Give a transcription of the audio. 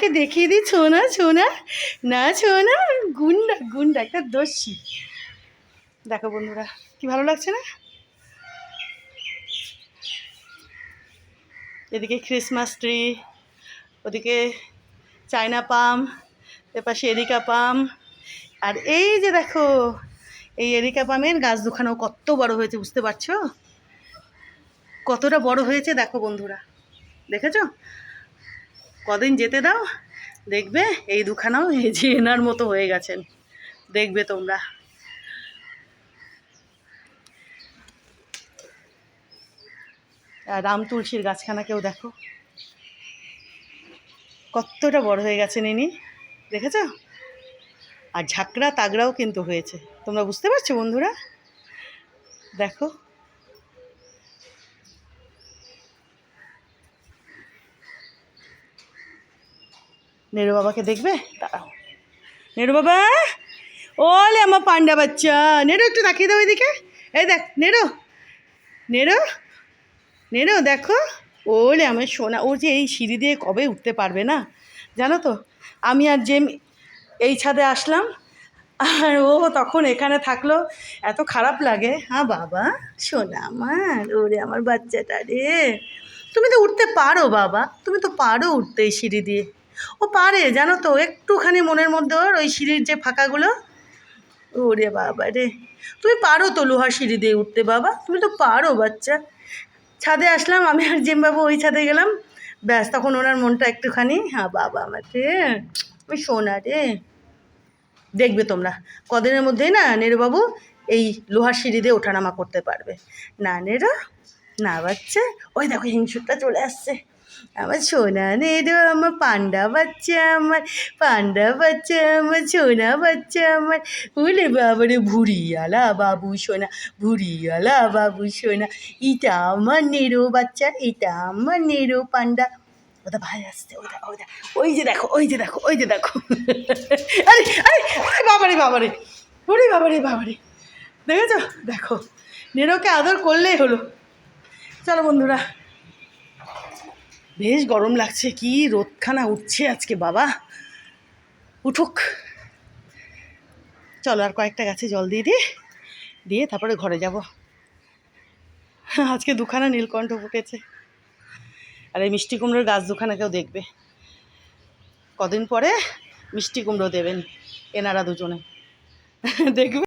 কে দেখিয়ে দিই, ছোনা ছোনা না ছোনা, গুন্ডা গুন্ডা একটা দস্যি। দেখো বন্ধুরা কি ভালো লাগছে না? এদিকে ক্রিসমাস ট্রি, ওদিকে চায়না পাম, এপাশে এরিকা পাম, আর এই যে দেখো এই এরিকা পামের গাছ দুখানাও কত বড় হয়েছে, বুঝতে পারছো কতটা বড় হয়েছে? দেখো বন্ধুরা, দেখেছো? কদিন যেতে দাও, দেখবে এই দুখানাও এই যে এনার মতো হয়ে গেছেন, দেখবে তোমরা। আর রাম তুলসীর গাছখানাকেও দেখো কতটা বড় হয়ে গেছে নিনি, দেখেছো? আর ঝাঁকড়া তাগড়াও কিন্তু হয়েছে, তোমরা বুঝতে পারছো বন্ধুরা? দেখো নেড়ু বাবাকে দেখবে, দাঁড়াও। নেড়ু বাবা, ওলে আমার পান্ডা বাচ্চা, নেড়ু একটু তাকিয়ে দাও এদিকে। এই দেখ নেড়ু, নেড়ু নেড়ু দেখো, ওলে আমার সোনা। ও যে এই সিঁড়ি দিয়ে কবে উঠতে পারবে না জানো তো। আমি আর জেম এই ছাদে আসলাম, আর ও তখন এখানে থাকলো, এত খারাপ লাগে। হ্যাঁ বাবা সোনা আমার, ওরে আমার বাচ্চাটা রে। তুমি তো উঠতে পারো বাবা, তুমি তো পারো উঠতে এই সিঁড়ি দিয়ে। ও পারে জানো তো, একটুখানি মনের মধ্যে ওর ওই সিঁড়ির যে ফাঁকাগুলো, ওরে বাবা রে। তুমি পারো তো লোহার সিঁড়ি দিয়ে উঠতে বাবা, তুমি তো পারো বাচ্চা। ছাদে আসলাম আমি আর জিমবাবু, ওই ছাদে গেলাম, ব্যাস তখন ওনার মনটা একটুখানি, হ্যাঁ বাবা আমার রে, ওই সোনা রে। দেখবে তোমরা কদিনের মধ্যেই না নেড়ুবাবু এই লোহার সিঁড়ি দিয়ে ওঠানামা করতে পারবে। না নেড়ু, না বাচ্চা, ওই দেখো হিংসুরটা চলে আসছে। আমার সোনা নেড়ু, আমার পান্ডা বাচ্চা, আমার পান্ডা বাচ্চা, আমার সোনা বাচ্চা আমার। বলে বাবারে ভুড়িয়ালা বাবু সোনা, ভুড়িয়ালা বাবু সোনা, এটা আমার নেড়ু বাচ্চা, এটা আমার নেড়ু পান্ডা। ওটা ভাই আসছে, ওটা ওটা, ওই যে দেখো, ওই যে দেখো, ওই যে দেখো। আরে আরে আরে বাবারে বাবারে, ওরে বাবারে বাবারে, দেখেছো? দেখো নেড়োকে আদর করলেই হলো। চলো বন্ধুরা, বেশ গরম লাগছে, কি রোদখানা উঠছে আজকে বাবা, উঠুক। চলো আর কয়েকটা গাছে জল দিয়ে দিই, দিয়ে তারপরে ঘরে যাব। আজকে দুখানা নীলকণ্ঠ ফুটেছে। আর এই মিষ্টি কুমড়োর গাছ দুখানাকেও দেখবে, কদিন পরে মিষ্টি কুমড়ো দেবেন এনারা দুজনে, দেখবে।